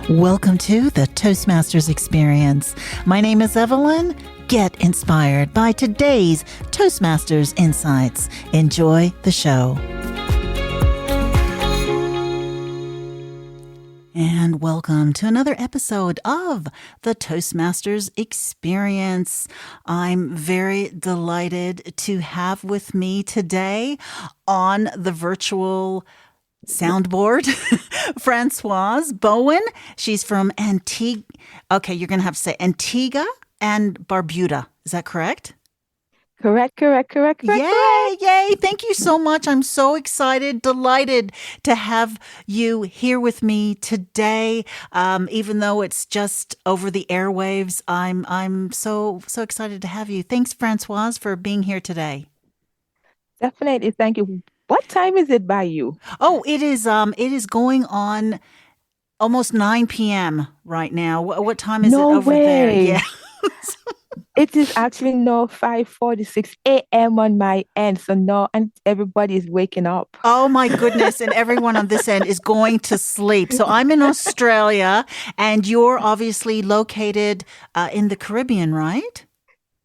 Welcome to the Toastmasters experience. My name is Evelyn. Get inspired by today's Toastmasters insights. Enjoy the show. And welcome to another episode of the Toastmasters experience. I'm very delighted to have with me today on the virtual soundboard, Francoise Bowen. She's from Antigua. Okay, you're going to have to say Antigua and Barbuda. Is that correct? Correct. Yay. Thank you so much. I'm so excited, delighted to have you here with me today. Even though it's just over the airwaves, I'm so excited to have you. Thanks, Francoise, for being here today. Definitely. Thank you. What time is it by you? Oh, it is going on almost 9 p.m. right now. What time is it No over there? way. Yeah. It is actually now 5:46 a.m. on my end. So now and everybody is waking up. Oh my goodness. And everyone on this end is going to sleep. So I'm in Australia and you're obviously located in the Caribbean, right?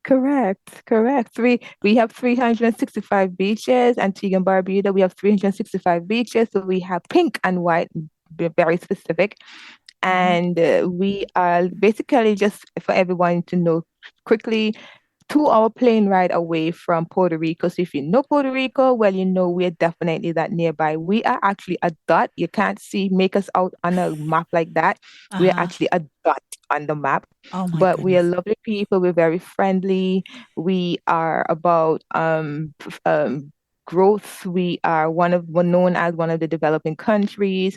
Correct. We have 365 beaches. Antigua and Barbuda, we have 365 beaches. So we have pink and white, be very specific. Mhm. And we are basically, just for everyone to know quickly, 2 hour plane ride away from Puerto Rico. So if you know Puerto Rico, well, you know we're definitely that nearby. We are actually a dot. You can't make us out on a map like that. We're Uh-huh. actually a dot on the map. Oh my But we are goodness. lovely people. We're very friendly. We are about growth. We're known as one of the developing countries.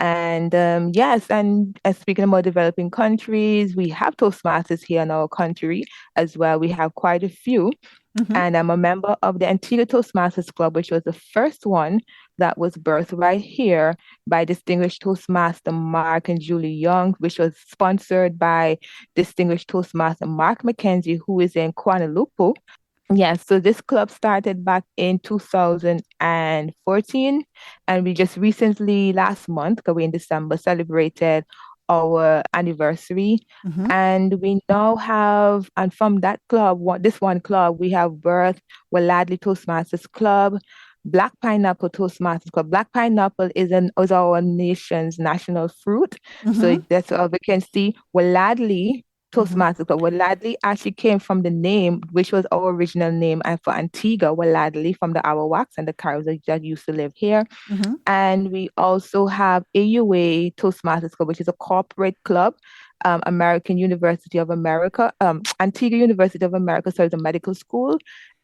And yes, and speaking about developing countries, we have Toastmasters here in our country as well. We have quite a few. Hmm. And I'm a member of the Antigua Toastmasters Club, which was the first one that was birthed right here by distinguished Toastmaster Mark and Julie Young, which was sponsored by distinguished Toastmaster Mark McKenzie, who is in Kuala Lumpur. Yes, so this club started back in 2014, and we just recently, last month, because we're in December, celebrated our anniversary. Hmm. And we now have, and from that club, this one club, we have birth Waladli Toastmasters Club, Black Pineapple Toastmasters Club. Black pineapple is our nation's national fruit. So Hmm. that's all we can see. Waladli Hmm. Toastmasters Club. Waladli actually came from the name, which was our original name, and for Antigua, Waladli from the Arawaks and the Caribs that used to live here. Hmm. And we also have AUA Toastmasters Club, which is a corporate club, American University of America, Antigua University of America, so it's a medical school.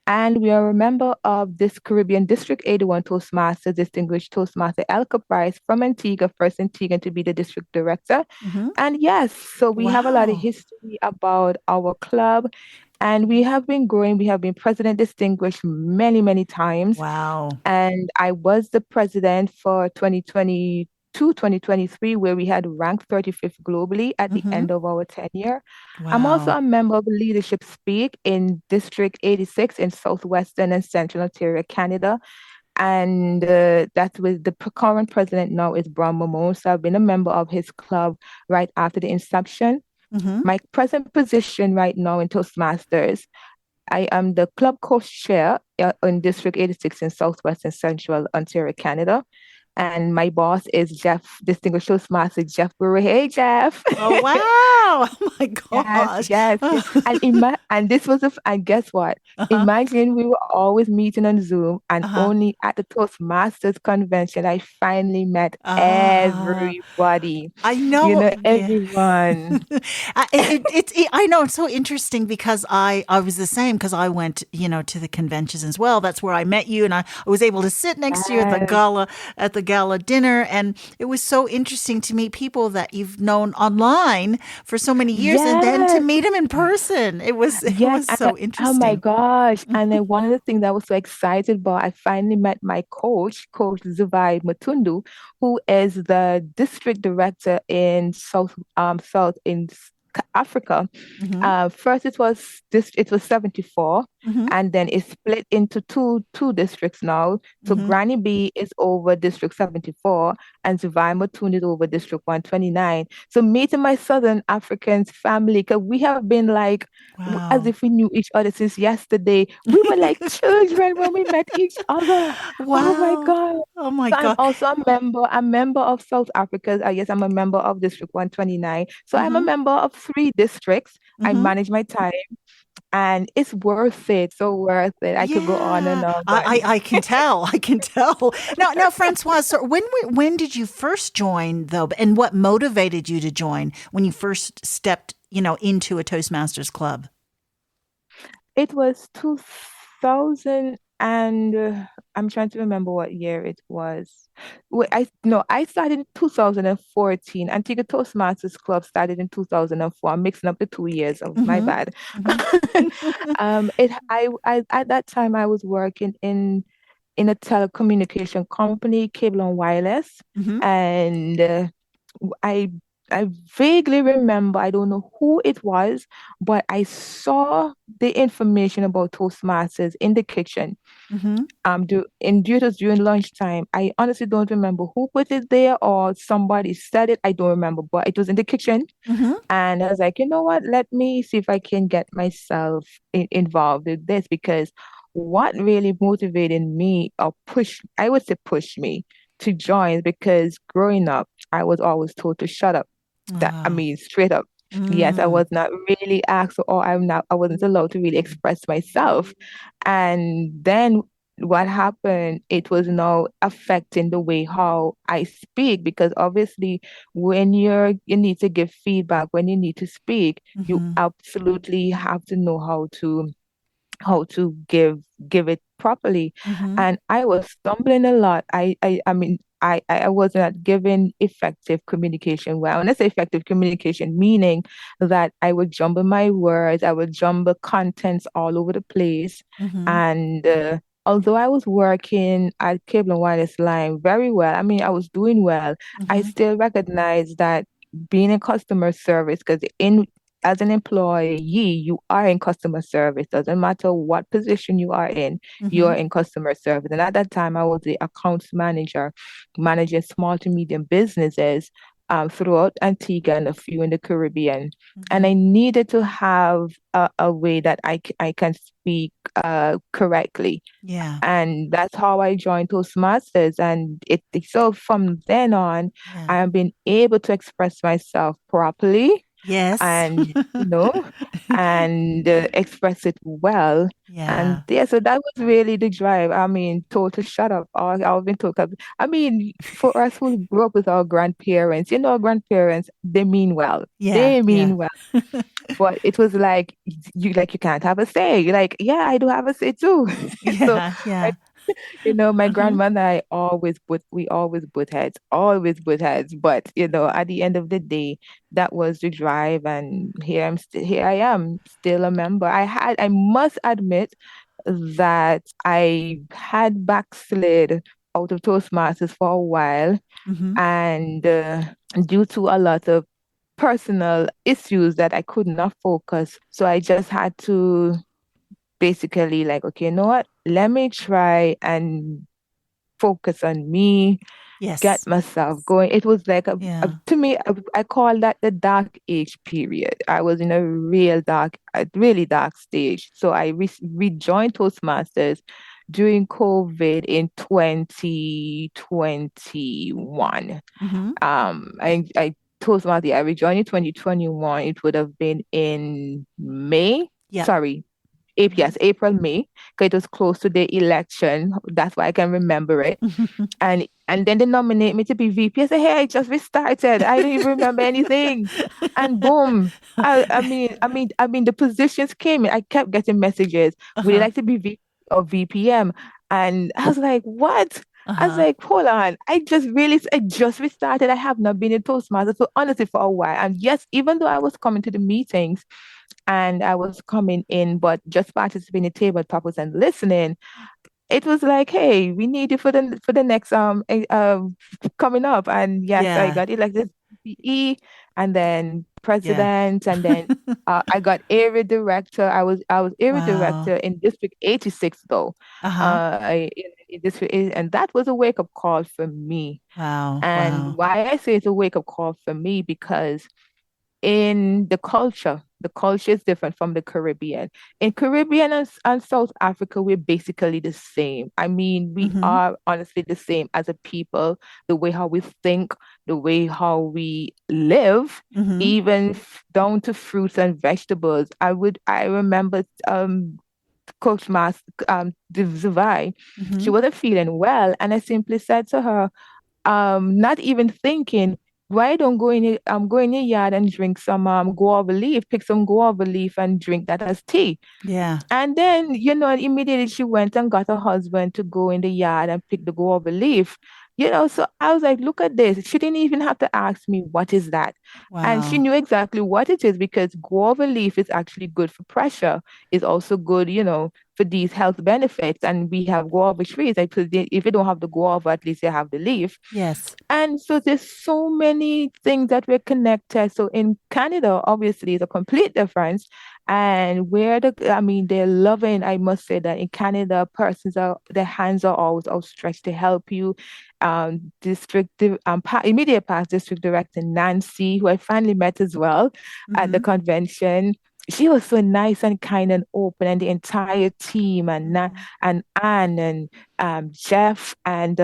And we are a member of this Caribbean District 81 Toastmasters, Distinguished Toastmaster Elka Price from Antigua, first Antiguan to be the district director. Hmm. And yes, so we have a lot of Wow. history about our club, and we have been growing. We have been president distinguished many times. Wow. And I was the president for 2022, 2023, where we had ranked 35th globally at the Hmm. end of our tenure. I'm also Wow. a member of Leadership Speak in District 86 in Southwestern and Central Ontario, Canada. And that's with the current president now is Brown Momon. So I've been a member of his club right after the inception. Hmm. My present position right now in Toastmasters, I am the club co-chair in District 86 in Southwest and Central Ontario, Canada. And my boss is Distinguished Toastmaster Jeff Brewer. Hey, Jeff. Oh, wow. Oh my Yes, gosh. yes, yes. And this was and guess what? Uh-huh. Imagine we were always meeting on Zoom, and Uh-huh. only at the Toastmasters convention I finally met Ah, everybody. I know. Yeah. Everyone. I know it's so interesting because I was the same because I went, to the conventions as well. That's where I met you and I was able to sit next to you Yes, at the gala dinner. And it was so interesting to meet people that you've known online for so many years and then to yes. meet them in person. It Yes, was so oh my interesting. gosh. And then one of the things that I was so excited about, I finally met my Coach Zuvai Matundu, who is the district director in South in Africa. Hmm. First it was 74, Mm-hmm. and then it's split into two districts now. So Mm-hmm. Granny B is over District 74 and Zavai Matun is over District 129. So meeting my Southern Africans family, because we have been like as Wow. if we knew each other since yesterday. We were like children when we met each other. Oh my Wow. God. Oh my So I'm God. also a member of South Africa. Yes, I'm a member of District 129. So I'm a Mm-hmm. member of three districts. I Mm-hmm. manage my time and it's worth it. So worth it. I could go on Yeah, and on, but I can tell. I can tell. Now, Francoise, so when did you first join though, and what motivated you to join when you first stepped, into a Toastmasters club? it was 2000 and I'm trying to remember what year it was. Wait, I no, I started in 2014. Antigua Toastmasters Club started in 2004. I'm mixing up the 2 years of my Mm-hmm. bad. Mm-hmm. I at that time I was working in a telecommunication company, cable and wireless, Mm-hmm. and I I vaguely remember, I don't know who it was, but I saw the information about Toastmasters in the kitchen. Mm-hmm. It was during lunchtime. I honestly don't remember who put it there or somebody said it. I don't remember, but it was in the kitchen. Mm-hmm. And I was like, you know what? Let me see if I can get myself involved with this because what really motivated me or I would say push me to join because growing up, I was always told to shut up. I Ah. mean, straight up. Yes, I Mm. was not really asked or I wasn't allowed to really express myself. And then what happened, it was now affecting the way how I speak because obviously when you need to give feedback, when you need to speak, you Mm-hmm. absolutely have to know how to give it properly. Mm-hmm. And I was stumbling a lot. I was not given effective communication. Well, when I say effective communication, meaning that I would jumble my words, I would jumble contents all over the place. Mm-hmm. And although I was working at Cable and Wireless Line very well, I mean, I was doing well, I Mm-hmm. still recognize that being in customer service, because in as an employee, you are in customer service. Doesn't matter what position you are in, you're Mm-hmm. in customer service. And at that time, I was the accounts manager, managing small to medium businesses throughout Antigua and a few in the Caribbean. And Mm-hmm. I needed to have a way that I can speak correctly. Yeah. And that's how I joined Toastmasters. And so from then on, I Yeah. have been able to express myself properly Yes. and express it well. And Yeah. yeah, so that was really the drive. I mean, total shut up. I've been told. I mean, for us who grew up with our grandparents, our grandparents, they mean well. Yeah. They Yeah. mean well. But it was like you can't have a say. You're like, yeah, I do have a say too. So Yeah. my Yeah. my Mm-hmm. grandmother and I we always butt heads. But at the end of the day, that was the drive, and here I am, still a member. I must admit that I had backslid out of Toastmasters for a while, Mm-hmm. and due to a lot of personal issues that I could not focus, so I just had to basically like, okay, you know what? Let me try and focus on me, get Yes. myself going. It was like Yeah. to me, I call that the dark age period. I was in a really dark stage. So I rejoined Toastmasters during COVID in 2021. Mm-hmm. I Toastmasters, I rejoined in 2021. It would have been in May. Yep. Sorry, Mm-hmm. yes, April, May, because it was close to the election. That's why I can remember it. And then they nominate me to be VP. I said, hey, I just restarted. I don't even remember anything. And boom. The positions came in. I kept getting messages. Would you Uh-huh. like to be VP or VPM? And I was like, what? I was Uh-huh. like, hold on. I just restarted. I have not been in Toastmasters for honestly for a while. And yes, even though I was coming to the meetings, and I was coming in, but just participating in table topics and listening, it was like, hey, we need you for the next coming up. And yes, I Yeah. got elected. PE, and then Yeah. president, and then I got area director. I was area Wow. director in District 86 though. Uh-huh. In District 80, and that was a wake up call for me. Wow. And Wow. why I say it's a wake up call for me because in the culture is different from the Caribbean. In Caribbean and South Africa, we're basically the same. I mean, we Mm-hmm. are honestly the same as a people, the way how we think, the way how we live, Mm-hmm. even down to fruits and vegetables. I remember Coach Mas Divine, Mm-hmm. she wasn't feeling well, and I simply said to her, not even thinking, why don't go in your yard and drink some guava leaf, pick some guava leaf and drink that as tea. Yeah. And then, immediately she went and got her husband to go in the yard and pick the guava leaf. So I was like, look at this. She didn't even have to ask me, what is that? And she Wow. knew exactly what it is because guava leaf is actually good for pressure. It's also good, for these health benefits. And we have guava trees. Like, so if you don't have the guava, at least you have the leaf. Yes. And so there's so many things that we're connected. So in Canada, obviously, it's a complete difference. And I mean, they're loving. I must say that in Canada, their hands are always outstretched to help you. Immediate past district director Nancy, who I finally met as well at the Mm-hmm. convention. She was so nice and kind and open, and the entire team, Mm. and Anne and Jeff and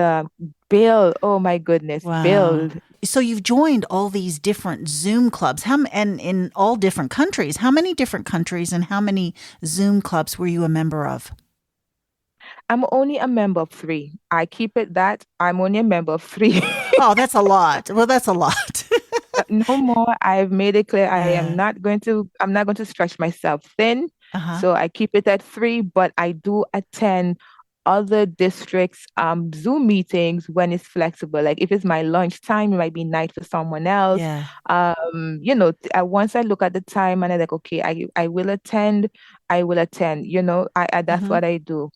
Bill. Oh my goodness, Wow. Bill. So you've joined all these different Zoom clubs. And in all different countries. How many different countries and how many Zoom clubs were you a member of? I'm only a member of three. I keep it that I'm only a member of three. Oh, that's a lot. Well, that's a lot. No more. I've made it clear Yeah. I'm not going to stretch myself thin. Uh-huh. So I keep it at three, but I do attend other districts Zoom meetings when it's flexible. Like if it's my lunch time, it might be night for someone else. Yeah. Once I look at the time and I'm like, okay, I will attend, I will attend. That's Mm-hmm. what I do.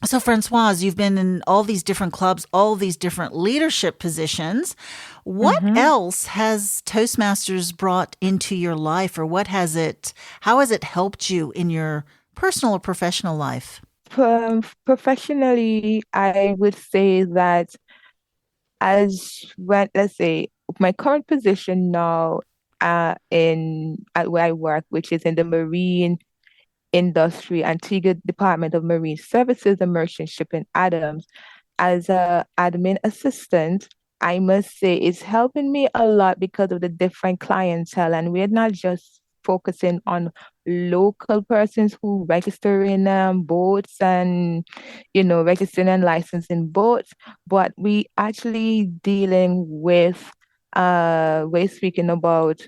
So, Francoise, you've been in all these different clubs, all these different leadership positions. What Mm-hmm. else has Toastmasters brought into your life, or how has it helped you in your personal or professional life? Professionally, I would say that let's say my current position now in at where I work, which is in the marine industry, Antigua Department of Marine Services and Merchant Shipping Adams, as a admin assistant, I must say it's helping me a lot because of the different clientele, and we're not just focusing on local persons who register in boats and registering and licensing boats, but we actually dealing with we're speaking about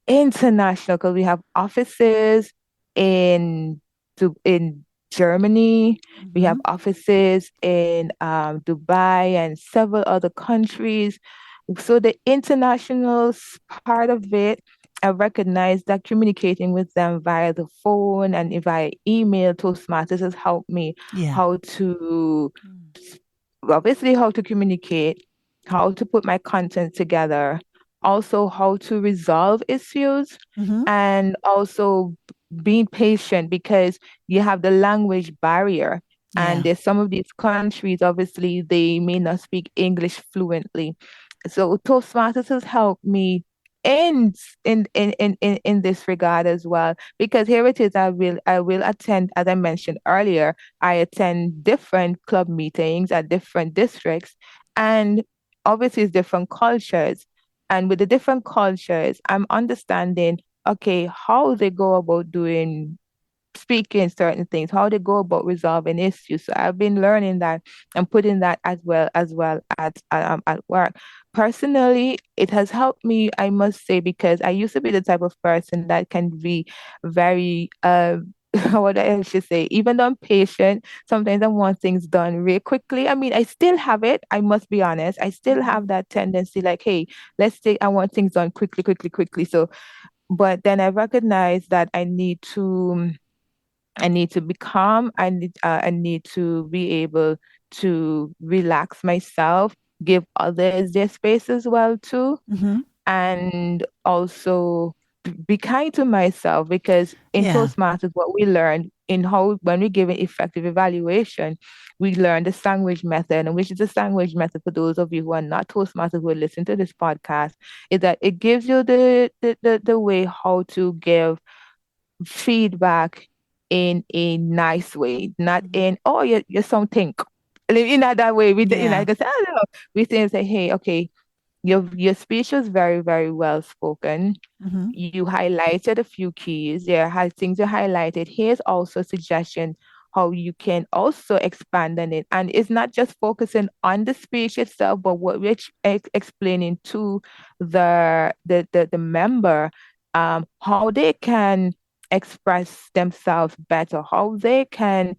international because we have offices in in Germany, we have Mm-hmm. offices in Dubai and several other countries. So the international part of it, I recognize that communicating with them via the phone and via email, Toastmasters has helped me Yeah. how to obviously how to communicate, how to put my content together, also how to resolve issues, Mm-hmm. and also being patient because you have the language barrier. And Yeah. there's some of these countries, obviously, they may not speak English fluently. So Toastmasters has helped me in in this regard as well. Because here it is, I will attend, as I mentioned earlier, I attend different club meetings at different districts, and obviously it's different cultures. And with the different cultures, I'm understanding, okay, how they go about doing speaking certain things, how they go about resolving issues. So I've been learning that and putting that as well at work. Personally, it has helped me, I must say, because I used to be the type of person that can be very what I should say, even though I'm patient, sometimes I want things done real quickly. I mean, I still have it, I must be honest. I still Mm-hmm. have that tendency, like, hey, I want things done quickly, quickly, quickly. So, but then I recognize that I need to be calm. I need to be able to relax myself, give others their space as well too. Mm-hmm. and also be kind to myself, because in Yeah. Toastmasters, what we learned in how when we give an effective evaluation, we learn the sandwich method, and which is the sandwich method for those of you who are not Toastmasters who are listening to this podcast, is that it gives you the way how to give feedback in a nice way, not Mhm. in, oh, you're something. In that way, Yeah. because I don't know, we say, hey, okay, your speech was very, very well spoken. Hmm. You highlighted a few keys. There are things you highlighted. Here's also a suggestion how you can also expand on it. And it's not just focusing on the speech itself, but what we're explaining to the member, how they can express themselves better, how they can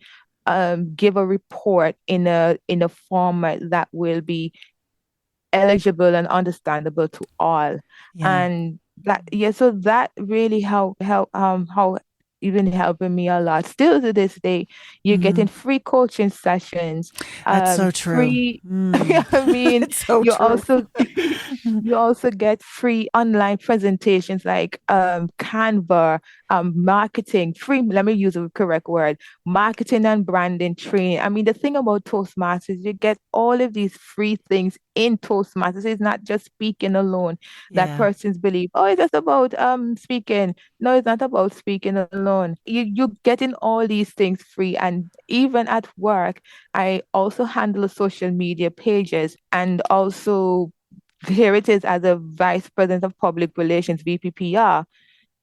give a report in a format that will be eligible and understandable to all. Yeah. And that, yeah, so that really how even helping me a lot. Still to this day, you're Hmm. getting free coaching sessions, That's so true. free. Mm. I mean, It's so you true. also you also get free online presentations like Canva, marketing, free, let me use the correct word, marketing and branding training. I mean, the thing about Toastmasters, you get all of these free things in Toastmasters. It's not just speaking alone that Yeah. persons believe, oh, it's just about speaking. No, it's not about speaking alone. You're getting all these things free. And even at work, I also handle social media pages, and also here it is as a vice president of public relations, VPPR,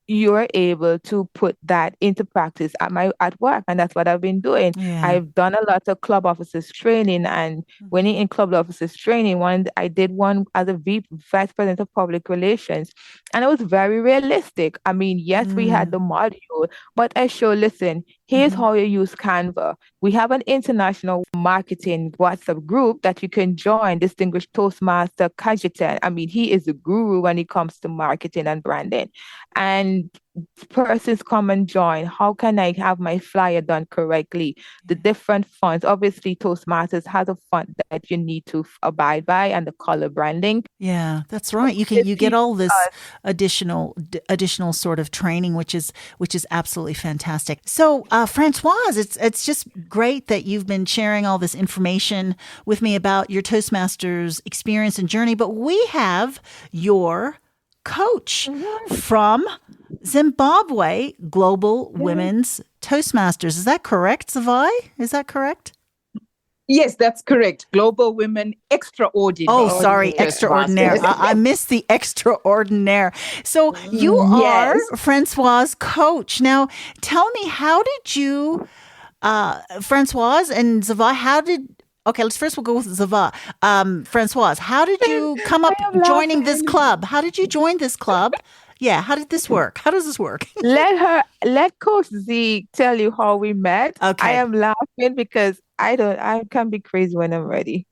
you're able to put that into practice at work, and that's what I've been doing. Yeah. I've done a lot of club officers training, and when Hmm. in club officers training, one I did one as a vice president of public relations, and it was very realistic. I mean, yes, we had Mm. the module, but I show, listen, here's Hmm. how you use Canva. We have an international marketing WhatsApp group that you can join, Distinguished Toastmaster Kajitan. I mean, he is a guru when it comes to marketing and branding. And persons come and join. How can I have my flyer done correctly? The Yeah. different fonts. Obviously, Toastmasters has a font that you need to abide by, and the color branding. Yeah, that's right. It You get teaches all this us. additional sort of training, which is absolutely fantastic. So, Francoise, it's just great that you've been sharing all this information with me about your Toastmasters experience and journey. But we have your coach Mhm, from Zimbabwe, Global mhm. Women's Toastmasters. Is that correct, Zavai? Is that correct? Yes, that's correct. Global Women Oh, Extraordinary sorry, Ordinary. extraordinaire. Toastmasters. I missed the extraordinaire. So you are Yes. Francoise' coach. Now, tell me, how did you, Francoise and Zava, okay, we'll go with Zava. Francoise, how did you come I up am joining this laughing. club? How did you join this club? Yeah, how did this work? How does this work? Let Coach Z tell you how we met. I Okay. am laughing because I can be crazy when I'm ready.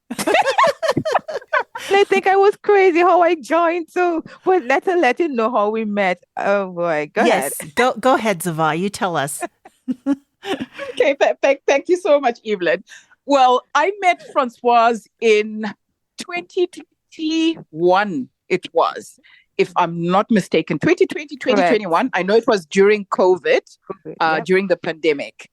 And I think I was crazy how I joined too. But let you know how we met. Oh boy, go ahead. Yes, go ahead, Zava. You tell us. Okay, thank you so much, Evelyn. Well, I met Francoise in 2021, it was, if I'm not mistaken, 2020, Correct. 2021. I know it was during COVID, Yep. during the pandemic.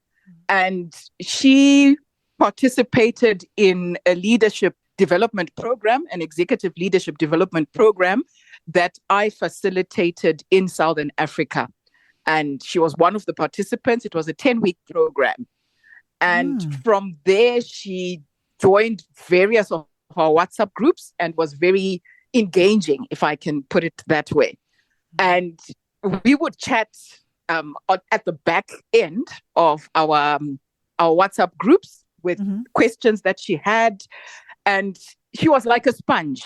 And she participated in a leadership development program, an executive leadership development program that I facilitated in Southern Africa. And she was one of the participants. It was a 10-week program. And Mm. from there, she joined various of our WhatsApp groups and was very engaging, if I can put it that way. And we would chat at the back end of our WhatsApp groups with Mm-hmm. questions that she had. And she was like a sponge.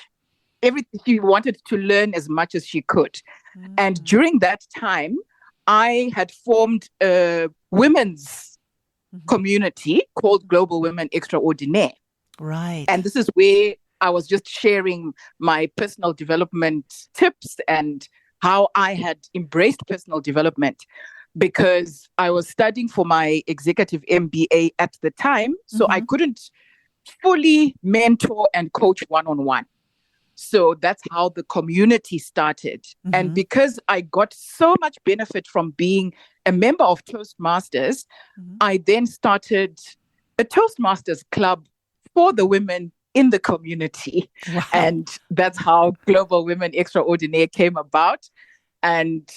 She wanted to learn as much as she could. And Mm. during that time, I had formed a women's community called Global Women Extraordinaire. Right. And this is where I was just sharing my personal development tips and how I had embraced personal development, because I was studying for my executive MBA at the time. So I Mm-hmm. couldn't fully mentor and coach one-on-one. So that's how the community started. Mm-hmm. And because I got so much benefit from being a member of Toastmasters, Mm-hmm. I then started a Toastmasters club for the women in the community. Wow. And that's how Global Women Extraordinaire came about. And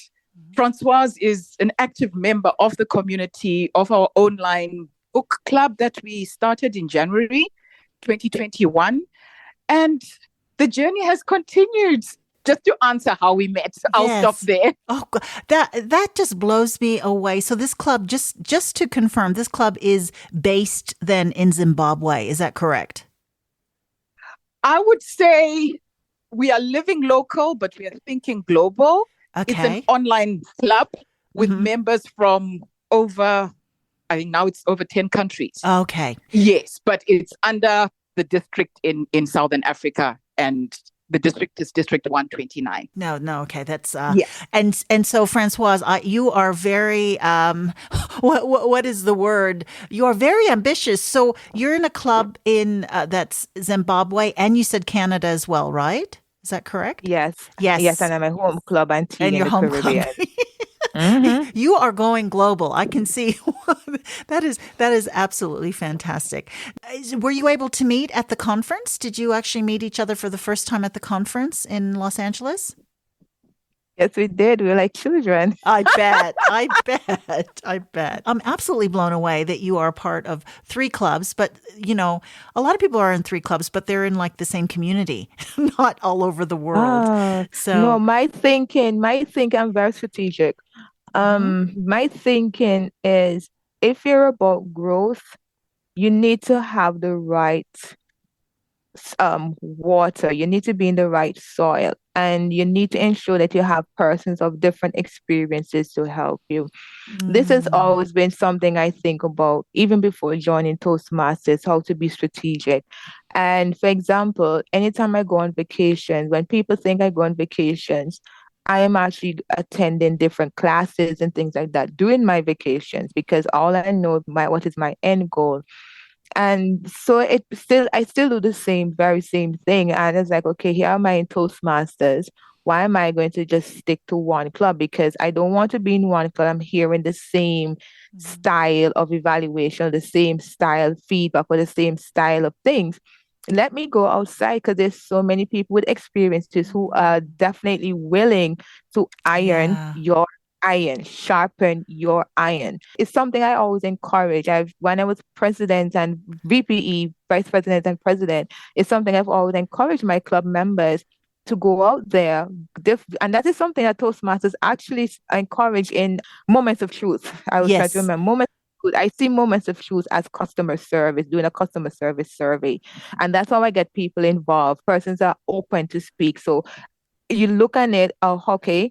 Francoise is an active member of the community of our online book club that we started in January 2021. And the journey has continued. Just to answer how we met, I'll stop there. Oh, that just blows me away. So this club, just to confirm, this club is based then in Zimbabwe. Is that correct? I would say we are living local, but we are thinking global. Okay. It's an online club with members from over, I think now it's over 10 countries. Okay. Yes, but it's under the district in Southern Africa, and the district is District 129. No, okay, that's yes. And so, Francoise, you are very what is the word? You are very ambitious. So you're in a club in that's Zimbabwe, and you said Canada as well, right? Is that correct? Yes. Yes. Yes, and I'm a home club Antigua and your in the home Caribbean. club. You are going global. I can see that is absolutely fantastic. Were you able to meet at the conference? Did you actually meet each other for the first time at the conference in Los Angeles? Yes, we did. We were like children. I bet. I bet. I'm absolutely blown away that you are part of 3 clubs, but a lot of people are in 3 clubs, but they're in like the same community, not all over the world. No, my thinking, I'm very strategic. My thinking is if you're about growth, you need to have the right water, you need to be in the right soil, and you need to ensure that you have persons of different experiences to help you. This has always been something I think about even before joining Toastmasters, how to be strategic. And for example, anytime I go on vacation, when people think I go on vacations, I am actually attending different classes and things like that during my vacations, because all I know what is my end goal. And so I still do the very same thing. And it's like, okay, here am I in Toastmasters. Why am I going to just stick to one club? Because I don't want to be in one club. I'm hearing the same style of evaluation, the same style of feedback, or the same style of things. Let me go outside, because there's so many people with experiences who are definitely willing to iron your iron, sharpen your iron. It's something I always encourage. When I was president and VPE, vice president and president, it's something I've always encouraged my club members to go out there. And that is something that Toastmasters actually encourage in Moments of Truth. I was trying to remember Moments. I see Moments of Truth as customer service, doing a customer service survey. And that's how I get people involved. Persons are open to speak. So you look at it, okay,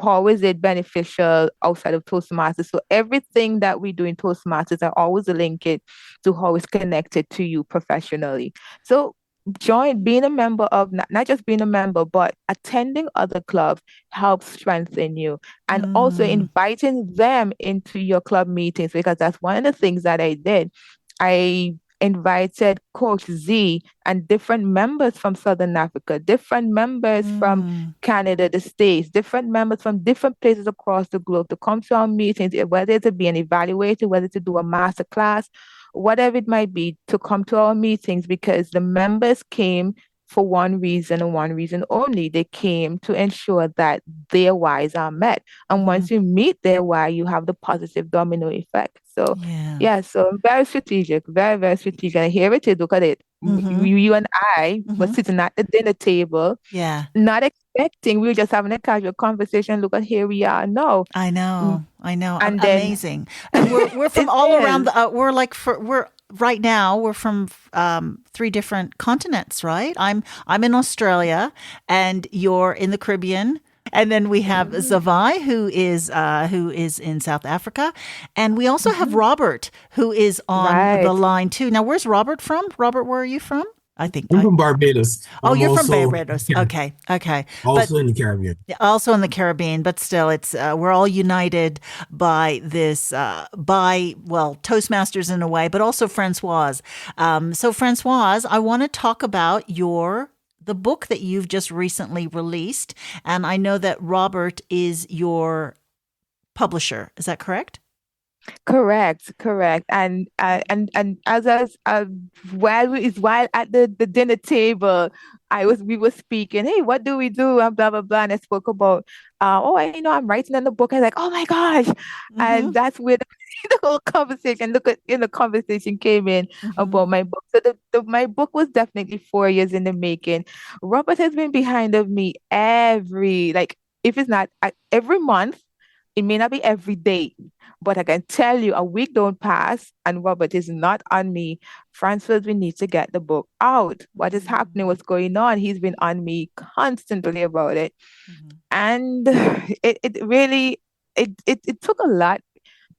how is it beneficial outside of Toastmasters? So everything that we do in Toastmasters, I always link it to how it's connected to you professionally. So being a member of, not just being a member, but attending other clubs helps strengthen you, and also inviting them into your club meetings, because that's one of the things that I did. I invited Coach Z and different members from Southern Africa, different members from Canada, the States, different members from different places across the globe to come to our meetings, whether to be an evaluator, whether to do a master class, whatever it might be, to come to our meetings, because the members came for one reason and one reason only. They came to ensure that their whys are met. And once you meet their why, you have the positive domino effect. So, so I'm very strategic, very, very strategic. And here it is, look at it. You and I were sitting at the dinner table, not expecting, we were just having a casual conversation. Look at here we are now. I know. And amazing. And we're from all around we're right now we're from 3 different continents, right? I'm in Australia, and you're in the Caribbean. And then we have Zavai, who is in South Africa. And we also have Robert, who is on the line too. Now, where's Robert from? Robert, where are you from? I'm from Barbados. You're from Barbados. Okay. Also in the Caribbean. Also in the Caribbean, but still, it's we're all united by this, Toastmasters in a way, but also Francoise. So Francoise, I want to talk about the book that you've just recently released, and I know that Robert is your publisher. Is that correct? Correct, correct. And while at the dinner table, we were speaking, hey, what do we do? And blah blah blah. And I spoke about I'm writing in the book. I was like, oh my gosh. And that's where the whole conversation, the conversation came in about my book. So my book was definitely 4 years in the making. Robert has been behind of me if it's not every month, it may not be every day, but I can tell you a week don't pass and Robert is not on me. Francoise, we need to get the book out. What is happening? What's going on? He's been on me constantly about it. And it really it took a lot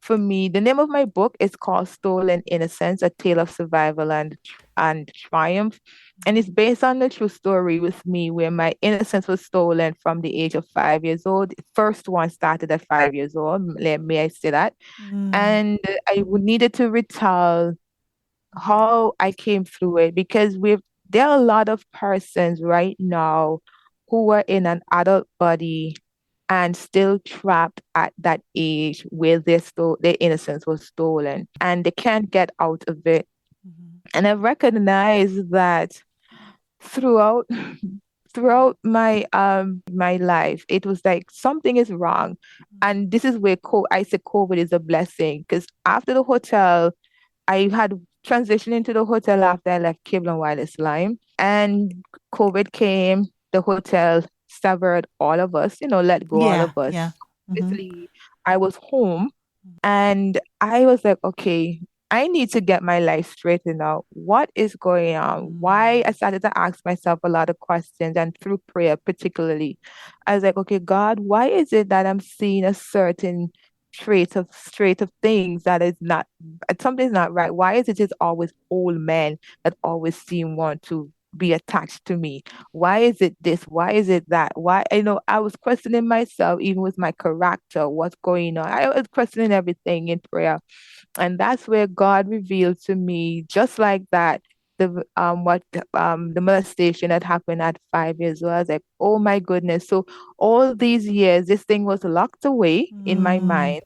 for me. The name of my book is called Stolen Innocence, A Tale of Survival and Triumph. And it's based on the true story with me where my innocence was stolen from the age of 5 years old. The first one started at 5 years old. May I say that? And I needed to retell how I came through it because there are a lot of persons right now who are in an adult body and still trapped at that age where their innocence was stolen and they can't get out of it. And I recognize that throughout my my life, it was like something is wrong. And this is where I say COVID is a blessing because after the hotel, I had transitioned into the hotel after I left Cable and Wireless Line, and COVID came. The hotel severed all of us, let go all of us. Yeah. Obviously, I was home and I was like, okay, I need to get my life straightened out. What is going on? Why? I started to ask myself a lot of questions, and through prayer, particularly, I was like, okay, God, why is it that I'm seeing a certain trait of things that is not something's not right? Why is it's always old men that always seem want to be attached to me? Why is it this? Why is it that? Why? I was questioning myself, even with my character, what's going on. I was questioning everything in prayer. And that's where God revealed to me, just like that, the molestation that happened at 5 years old. I was like, oh my goodness. So all these years, this thing was locked away in my mind.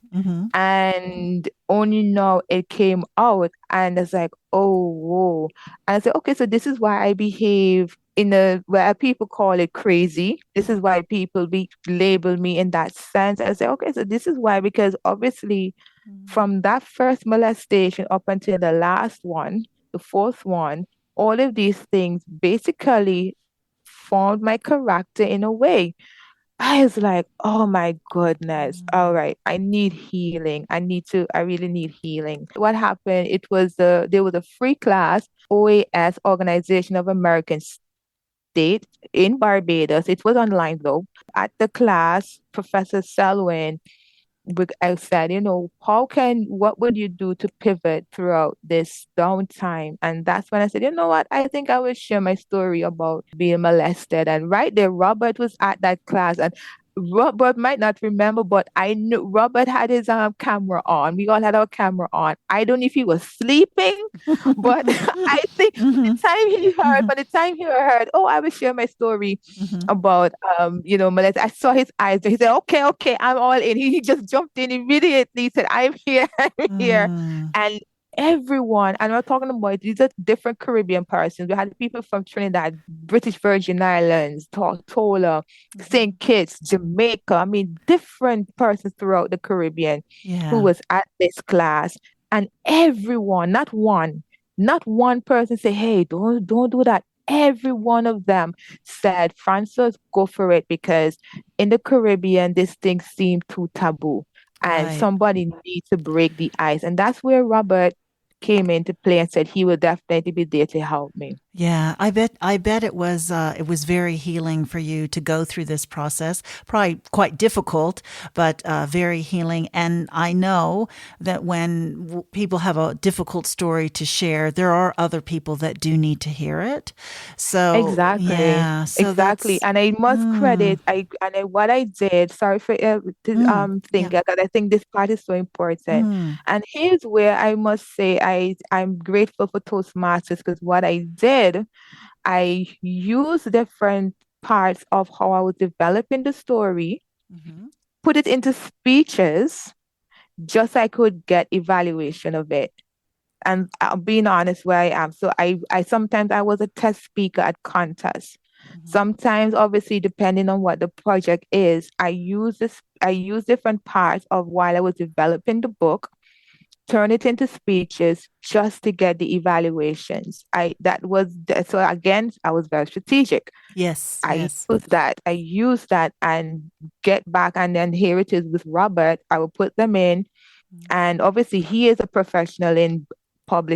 And only now it came out. And it's like, oh, whoa. And I said, okay, so this is why I behave where people call it crazy. This is why people label me in that sense. I say, okay, so this is why, because obviously from that first molestation up until the last one, the fourth one, all of these things basically formed my character in a way. I was like, oh my goodness. All right. I need healing. I really need healing. What happened? There was a free class, OAS, Organization of American States in Barbados. It was online though. At the class, Professor Selwyn, I said, what would you do to pivot throughout this downtime? And that's when I said, you know what? I think I will share my story about being molested. And right there, Robert was at that class. And Robert might not remember, but I knew Robert had his camera on. We all had our camera on. I don't know if he was sleeping, but I think by the time he heard, oh, I will share my story about molest. I saw his eyes. He said, okay, I'm all in. He just jumped in immediately. He said, I'm here, I'm here. And everyone, and we're talking about these are different Caribbean persons. We had people from Trinidad, British Virgin Islands, Tortola, St. Kitts, Jamaica. I mean, different persons throughout the Caribbean who was at this class. And everyone, not one person said, hey, don't do that. Every one of them said, Francoise, go for it, because in the Caribbean, this thing seemed too taboo. And somebody needs to break the ice. And that's where Robert came into play and said he would definitely be there to help me. Yeah, I bet it was very healing for you to go through this process. Probably quite difficult, but very healing. And I know that when people have a difficult story to share, there are other people that do need to hear it. So exactly, yeah, so exactly. And I must credit what I did. Sorry for thinking, because I think this part is so important. And here's where I must say I'm grateful for Toastmasters, because what I did, I used different parts of how I was developing the story, put it into speeches, just so I could get evaluation of it. And I'm being honest where I am. So I sometimes I was a test speaker at contests. Sometimes, obviously, depending on what the project is, I use different parts of while I was developing the book, turn it into speeches just to get the evaluations. So again, I was very strategic. Yes. I use that and get back, and then here it is with Robert. I will put them in, and obviously he is a professional in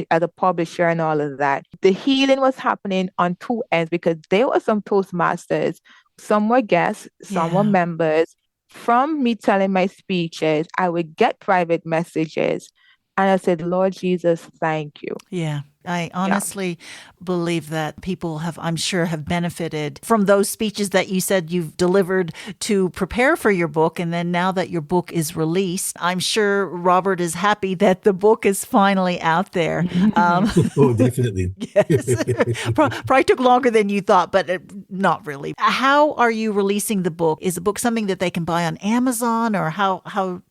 as a publisher and all of that. The healing was happening on two ends because there were some Toastmasters, some were guests, some were members. From me telling my speeches, I would get private messages, and I said, Lord Jesus, thank you. Yeah. I honestly believe that people I'm sure have benefited from those speeches that you said you've delivered to prepare for your book. And then now that your book is released, I'm sure Robert is happy that the book is finally out there. Oh, definitely. Yes. Probably took longer than you thought, but not really. How are you releasing the book? Is the book something that they can buy on Amazon, or how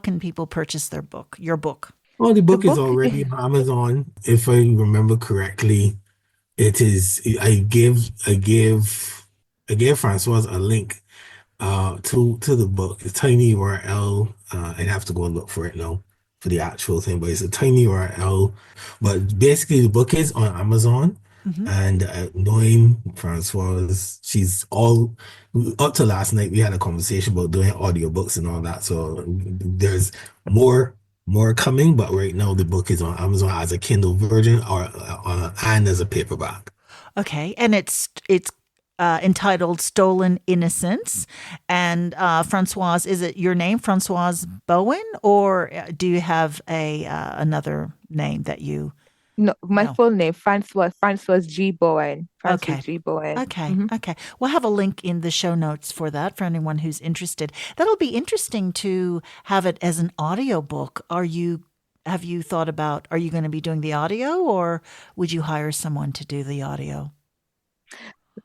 can people purchase your book? Well, the book is already on Amazon. If I remember correctly, it is. I gave Francoise a link to the book. It's tiny URL. I'd have to go and look for it now for the actual thing, but it's a tiny URL. But basically, the book is on Amazon. And knowing Francoise, she's all up to last night. We had a conversation about doing audiobooks and all that. So there's more coming, but right now the book is on Amazon as a Kindle version and as a paperback. Okay, and it's entitled Stolen Innocence. And Francoise, is it your name, Francoise Bowen, or do you have another name that you? No, my full name, Francoise G. Bowen. G. Bowen. Okay. We'll have a link in the show notes for that for anyone who's interested. That'll be interesting to have it as an audiobook. Have you thought about, are you going to be doing the audio, or would you hire someone to do the audio?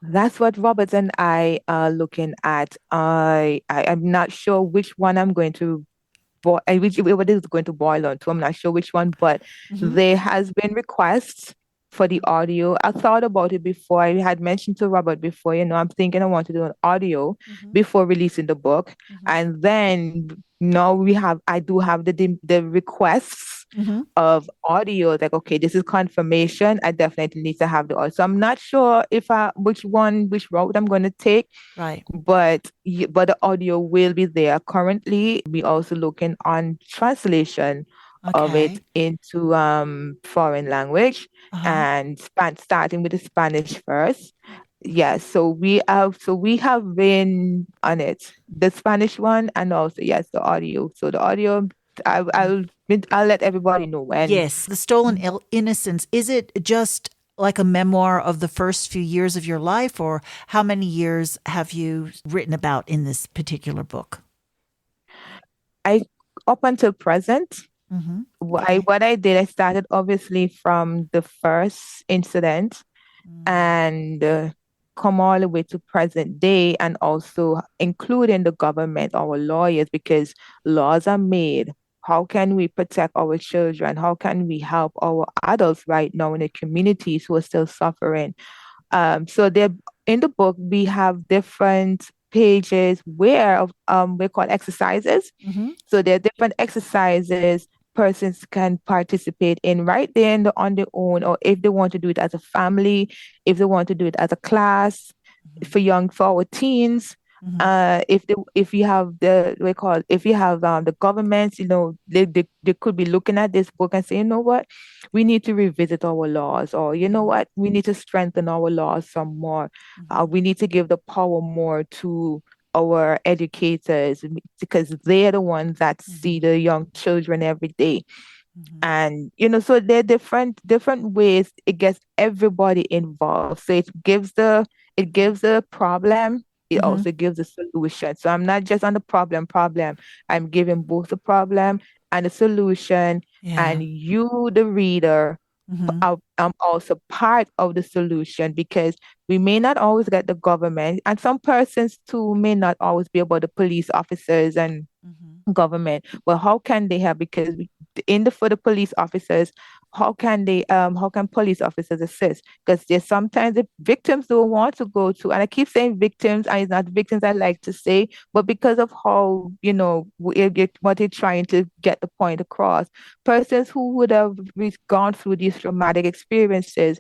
That's what Robert and I are looking at. I'm not sure which one I'm going to what is going to boil on to. I'm not sure which one, but there has been requests for the audio. I thought about it before. I had mentioned to Robert before, I'm thinking I want to do an audio before releasing the book. And then now I do have the requests of audio, like, okay, this is confirmation. I definitely need to have the audio. So I'm not sure which route I'm going to take. Right. But the audio will be there. Currently, we also looking on translation of it into foreign language and starting with the Spanish first. Yes, so we have been on it, the Spanish one, and also the audio. So the audio, I'll let everybody know when. Yes, The Stolen Innocence. Is it just like a memoir of the first few years of your life, or how many years have you written about in this particular book? Up until present. What I did, I started obviously from the first incident and come all the way to present day, and also including the government, our lawyers, because laws are made. How can we protect our children? How can we help our adults right now in the communities who are still suffering? So there, in the book, we have different pages where we call exercises. So there are different exercises persons can participate in right there on their own, or if they want to do it as a family, if they want to do it as a class for our teens. If you have the governments, they could be looking at this book and say, you know what, we need to revisit our laws, or you know what, we need to strengthen our laws some more. We need to give the power more to our educators, because they're the ones that see the young children every day. And so there are different ways it gets everybody involved. So it gives the problem, it also gives a solution. So I'm not just on the problem. I'm giving both the problem and the solution, and you, the reader, Mm-hmm. I'm also part of the solution, because we may not always get the government, and some persons too may not always be about the police officers and Mm-hmm. government. Well, how can they help? Because for the police officers, how can police officers assist? Because there's sometimes the victims don't want to go to, and I keep saying victims, and it's not victims I like to say, but because of how, what they're trying to get the point across, persons who would have gone through these traumatic experiences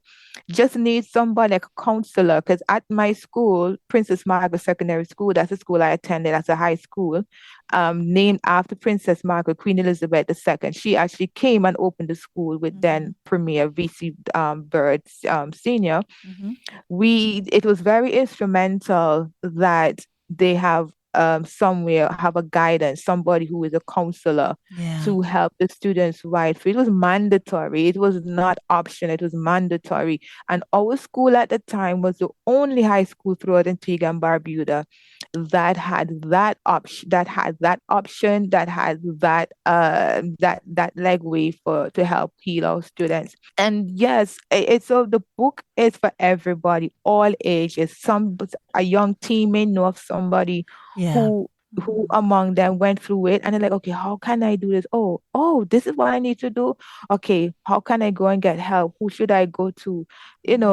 just need somebody like a counselor. Because at my school, Princess Margaret Secondary School, that's the school I attended as a high school, named after Princess Margaret, Queen Elizabeth II. She actually came and opened the school with then Premier VC Bird Senior. Mm-hmm. It was very instrumental that they have somewhere have a guidance, somebody who is a counselor Yeah. to help the students write. So it was mandatory. It was not optional. It was mandatory. And our school at the time was the only high school throughout Antigua and Barbuda that had that option, that had that legway for to help heal our students. And yes, it's so the book is for everybody, all ages. A young teen may know of somebody Yeah. who among them went through it, and they're like, okay, how can I do this? Oh, this is what I need to do. Okay, how can I go and get help? Who should I go to?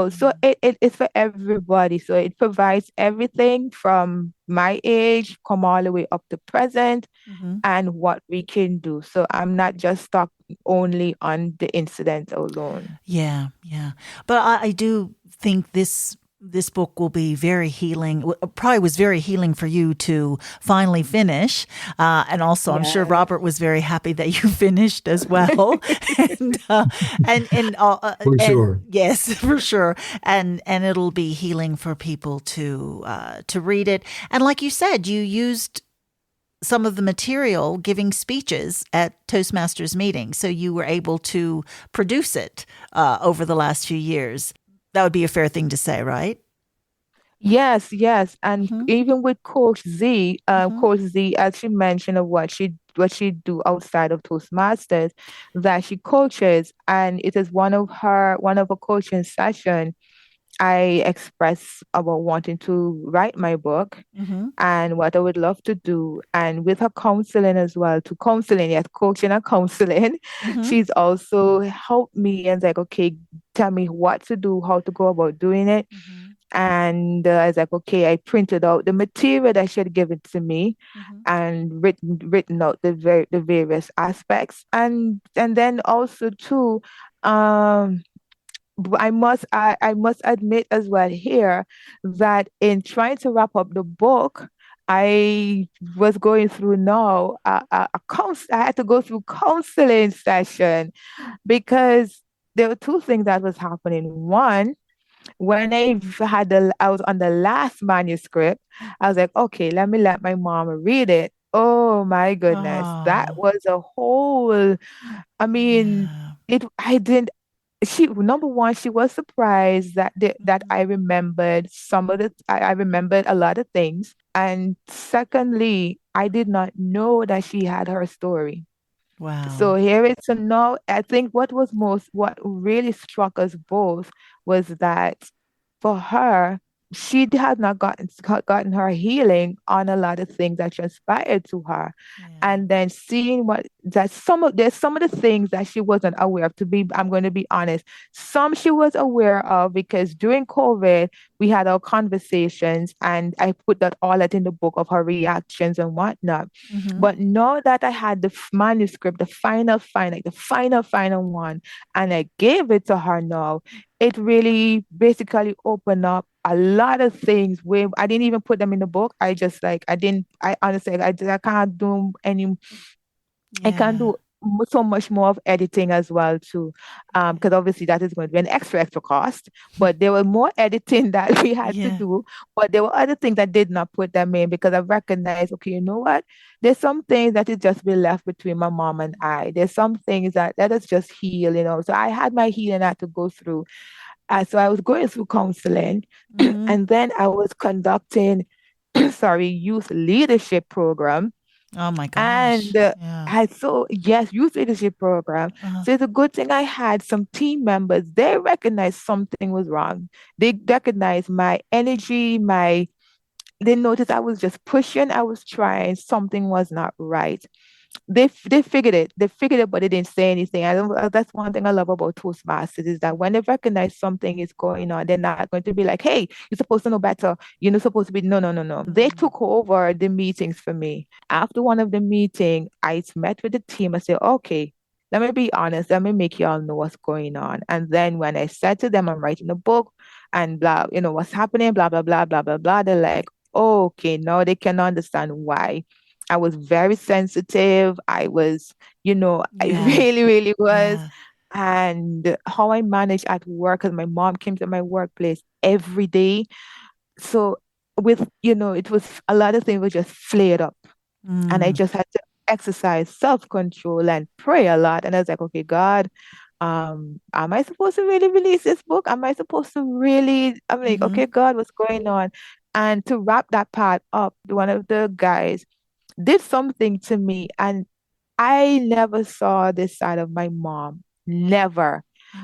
So it's for everybody. So it provides everything from my age, come all the way up to present, Mm-hmm. and what we can do. So I'm not just stuck only on the incident alone. Yeah, yeah. But I do think this book will be very healing. Probably was very healing for you to finally finish, and also I'm sure Yeah. Robert was very happy that you finished as well. and For and sure. yes, for sure. And it'll be healing for people to read it. And like you said, you used some of the material giving speeches at Toastmasters meetings. So you were able to produce it over the last few years. That would be a fair thing to say, right? Yes, yes. And Mm-hmm. even with Mm-hmm. Coach Z, as she mentioned of what she do outside of Toastmasters, that she coaches, and it is one of her coaching session. I express about wanting to write my book Mm-hmm. and what I would love to do. And with her counseling as well, to counseling, yes, coaching and counseling, Mm-hmm. she's also helped me and like, okay, tell me what to do, how to go about doing it. Mm-hmm. And I was like, okay, I printed out the material that she had given to me Mm-hmm. and written out the various aspects. And then also too, um, I must admit as well here that in trying to wrap up the book, I was going through now I had to go through counseling session, because there were two things that was happening. One, when I was on the last manuscript, I was like, okay, let my mom read it. Oh my goodness, that Oh, was a whole. I mean, yeah. I didn't. She number one, she was surprised that Mm-hmm. I remembered I remembered a lot of things, and secondly, I did not know that she had her story. So Wow. here it's a no. I think what really struck us both was that for her, she had not gotten her healing on a lot of things that transpired to her. Yeah. And then seeing there's some of the things that she wasn't aware of. I'm going to be honest. Some she was aware of, because during COVID, we had our conversations, and I put that in the book of her reactions and whatnot. Mm-hmm. But now that I had the manuscript, the final one, and I gave it to her now, it really basically opened up a lot of things where I didn't even put them in the book. I just like, I honestly, I can't do any, I can Yeah. do so much more of editing as well too, because obviously that is going to be an extra cost. But there was more editing that we had to Yeah. do, but there were other things that did not put them in, because I recognized, okay, you know what? There's some things that is just be left between my mom and I. There's some things that let us just heal. So I had my healing I had to go through. So I was going through counseling, Mm-hmm. and then I was conducting, sorry, youth leadership program Oh my gosh. And Yeah. yes, youth leadership program. Uh-huh. So it's a good thing I had some team members. They recognized something was wrong. They recognized my energy, they noticed I was just pushing, I was trying, something was not right. They figured it. They figured it, but they didn't say anything. That's one thing I love about Toastmasters is that when they recognize something is going on, they're not going to be like, "Hey, you're supposed to know better. You're not supposed to be." No, no, no, no. They took over the meetings for me. After one of the meeting, I met with the team. I said, "Okay, let me be honest. Let me make y'all know what's going on." And then when I said to them, "I'm writing a book, and blah, what's happening, blah blah blah blah blah blah," they're like, "Okay, now they can understand why." I was very sensitive. I Yeah. really, really was. Yeah. And how I managed at work, because my mom came to my workplace every day. So it was a lot of things were just flared up. And I Mm. just had to exercise self-control and pray a lot. And I was like, okay, God, am I supposed to really release this book? Am I supposed to really? I'm like, okay, Mm-hmm. God, what's going on? And to wrap that part up, one of the guys did something to me, and I never saw this side of my mom. Never.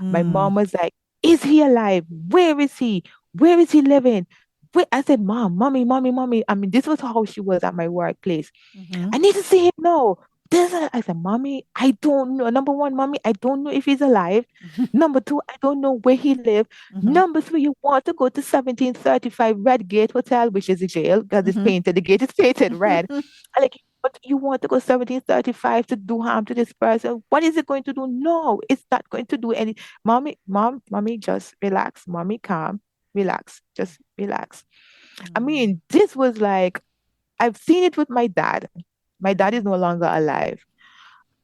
My Mm. mom was like, "Is he alive? Where is he? Where is he living?" Wait, I said, "Mom, mommy, mommy, mommy." I mean, this was how she was at my workplace. Mm-hmm. "I need to see him now." I said, "Mommy, I don't know. Number one, mommy, I don't know if he's alive. Number two, I don't know where he lives. Mm-hmm. Number three, you want to go to 1735 Red Gate Hotel, which is a jail because it's Mm-hmm. painted, the gate is painted red. I like, but you want to go 1735 to do harm to this person. What is it going to do? No, it's not going to do any. Mommy, just relax. Mommy, calm, relax, just relax." I Mm. mean, this was like, I've seen it with my dad. My dad is no longer alive.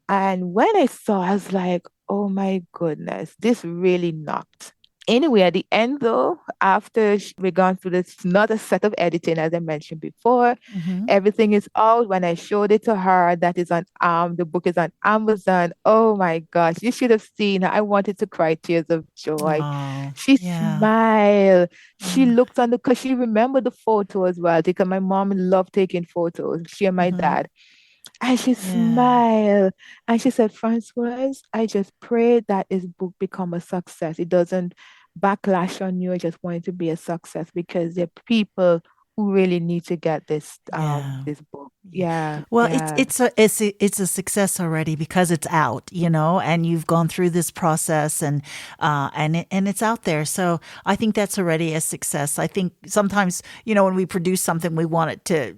And when I saw, I was like, oh my goodness, this really knocked. Anyway, at the end though, after we gone through this another set of editing, as I mentioned before, Mm-hmm. everything is out. When I showed it to her, that is on the book is on Amazon. Oh my gosh, you should have seen her. I wanted to cry tears of joy. Oh, She yeah. smiled. She Mm. looked on the because she remembered the photo as well, because my mom loved taking photos, she and my Mm-hmm. dad. And she Yeah. smiled and she said, "Francoise, I just pray that this book become a success. It doesn't backlash on you. I just want it to be a success because there are people who really need to get Yeah. this book." Yeah. Yeah, Well, it's yeah. it's a it's a success already because it's out, and you've gone through this process and it's out there. So I think that's already a success. I think sometimes, when we produce something, we want it to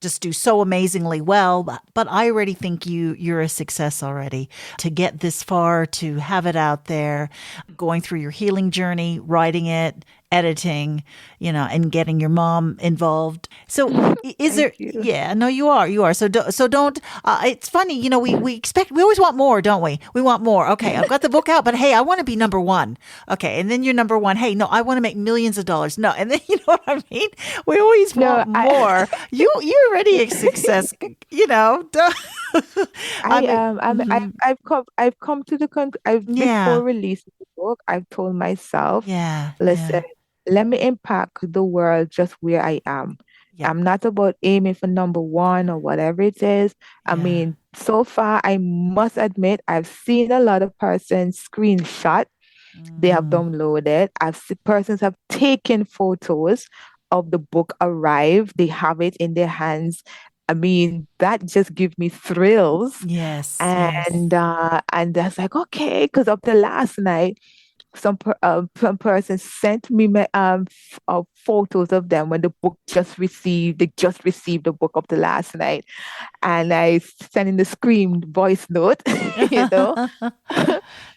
just do so amazingly well, but I already think you're a success already to get this far, to have it out there, going through your healing journey, writing it, editing, and getting your mom involved. So is Thank there? you. Yeah, no, you are. So don't. It's funny, we always want more, don't we? We want more. Okay, I've got the book out, but hey, I want to be number one. Okay, and then you're number one. Hey, no, I want to make millions of dollars. No, and then you know what I mean. We always No, want more. You're already a success. Duh. I I mean, I've come to the I've before yeah, releasing the book, I've told myself, yeah, listen, yeah, let me impact the world just where I am. yeah, I'm not about aiming for number one or whatever it is. I yeah. mean, so far, I must admit, I've seen a lot of persons screenshot. They have Mm, downloaded. I've seen persons have taken photos of the book arrive. They have it in their hands. I mean, that just gives me thrills. yes, yes. And that's like, okay, because up to last night, some person sent me photos of them when the book just received. They just received the book up to last night, and I sent in the screamed voice note, you know.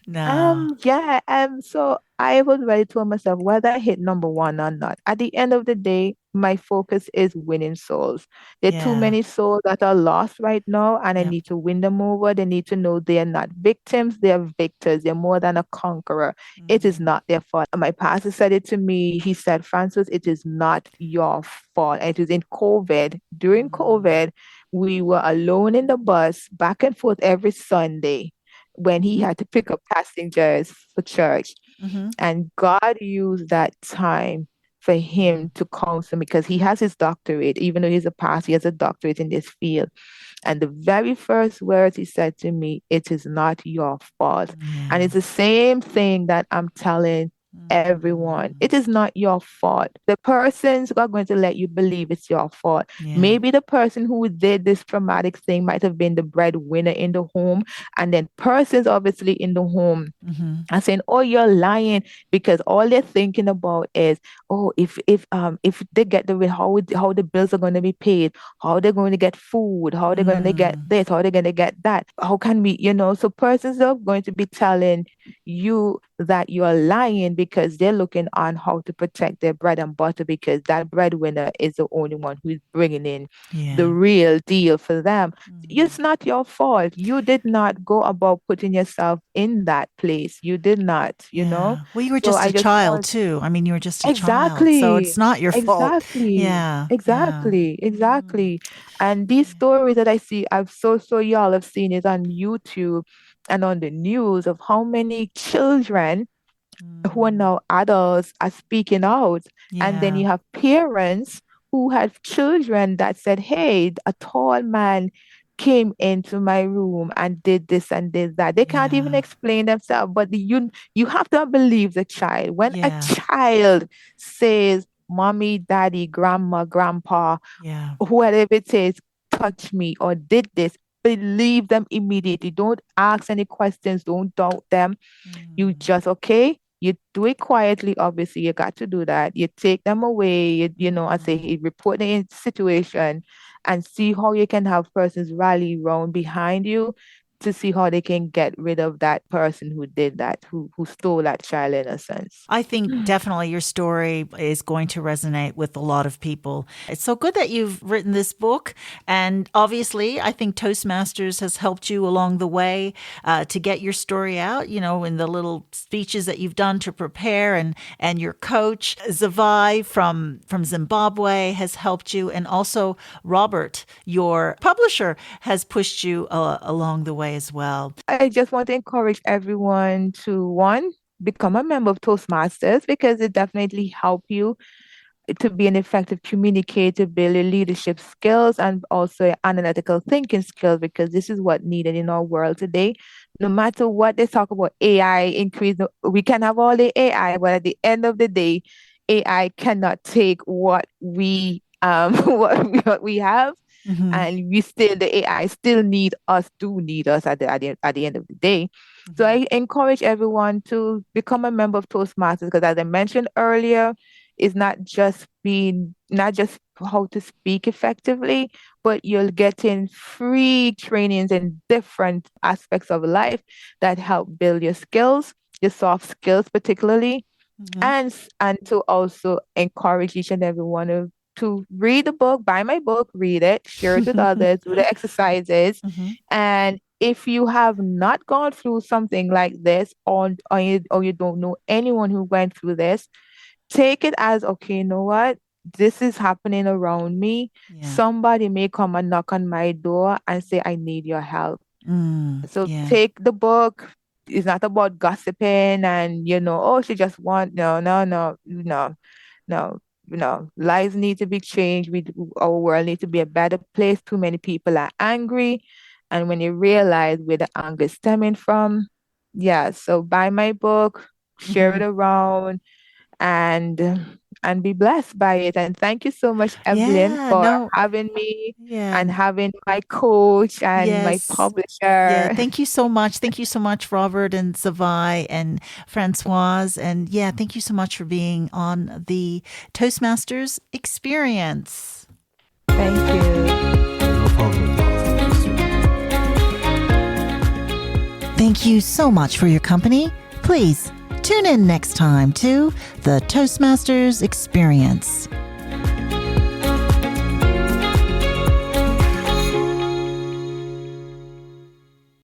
No. Yeah, so I was ready to myself whether I hit number one or not. At the end of the day, my focus is winning souls. There are too Yeah. many souls that are lost right now, and I Yep. need to win them over. They need to know they are not victims, they are victors. They're more than a conqueror. It is Mm, not their fault. My pastor said it to me. He said, "Francis, it is not your fault." And it was in COVID. During mm, COVID, we were alone in the bus, back and forth every Sunday when he mhm, had to pick up passengers for church. mhm. And God used that time for him to counsel me because he has his doctorate. Even though he's a pastor, he has a doctorate in this field. And the very first words he said to me, it is not your fault. And it's the same thing that I'm telling everyone. It is not your fault. The persons who are going to let you believe it's your fault. Maybe the person who did this traumatic thing might have been the breadwinner in the home, and then persons obviously in the home are saying, "Oh, you're lying," because all they're thinking about is, "Oh, if they get how the bills are going to be paid, how they're going to get food, how they're going to get this, how they're going to get that. How can we, So persons are going to be telling you that you're lying because they're looking on how to protect their bread and butter, because that breadwinner is the only one who's bringing in the real deal for them. It's not your fault. You did not go about putting yourself in that place. You did not, Well, you were So just I a just child want too. I mean, you were just a child, exactly, so it's not your fault. exactly. And these stories that I see, I've so y'all have seen it on YouTube and on the news of how many children who are now adults are speaking out. And then you have parents who have children that said, "Hey, a tall man came into my room and did this and did that." They can't even explain themselves, but you have to believe the child. When a child says, "Mommy, daddy, grandma, grandpa, whoever it is, touch me or did this," believe them immediately. Don't ask any questions. Don't doubt them. You just, okay, you do it quietly. Obviously, you got to do that. You take them away, I say, you report the situation and see how you can have persons rally around behind you to see how they can get rid of that person who did that, who stole that child innocence. I think definitely your story is going to resonate with a lot of people. It's so good that you've written this book. And obviously, I think Toastmasters has helped you along the way to get your story out, in the little speeches that you've done to prepare. And your coach, Zavai from Zimbabwe, has helped you. And also Robert, your publisher, has pushed you along the way as well. I just want to encourage everyone to, one, become a member of Toastmasters, because it definitely help you to be an effective communicator, build your leadership skills, and also analytical thinking skills, because this is what needed in our world today. No matter what they talk about, AI increase, we can have all the AI, but at the end of the day, AI cannot take what we what we have. And the AI still need us at the end of the day. So I encourage everyone to become a member of Toastmasters, because as I mentioned earlier, it's not just how to speak effectively, but you're getting free trainings in different aspects of life that help build your skills, your soft skills particularly, and to also encourage each and every one to read the book, buy my book, read it, share it with others, do the exercises. And if you have not gone through something like this, or you don't know anyone who went through this, take it as, okay, you know what? This is happening around me. Somebody may come and knock on my door and say, "I need your help." So take the book. It's not about gossiping and, "Oh, she just want," no. Lives need to be changed. Our world needs to be a better place. Too many people are angry. And when you realize where the anger is stemming from, so buy my book, share it around, and be blessed by it. And thank you so much, Evelyn, for having me and having my coach and my publisher. Thank you so much. Thank you so much, Robert and Zavai and Francoise. And thank you so much for being on the Toastmasters experience. Thank you. Thank you so much for your company. Please tune in next time to the Toastmasters Experience.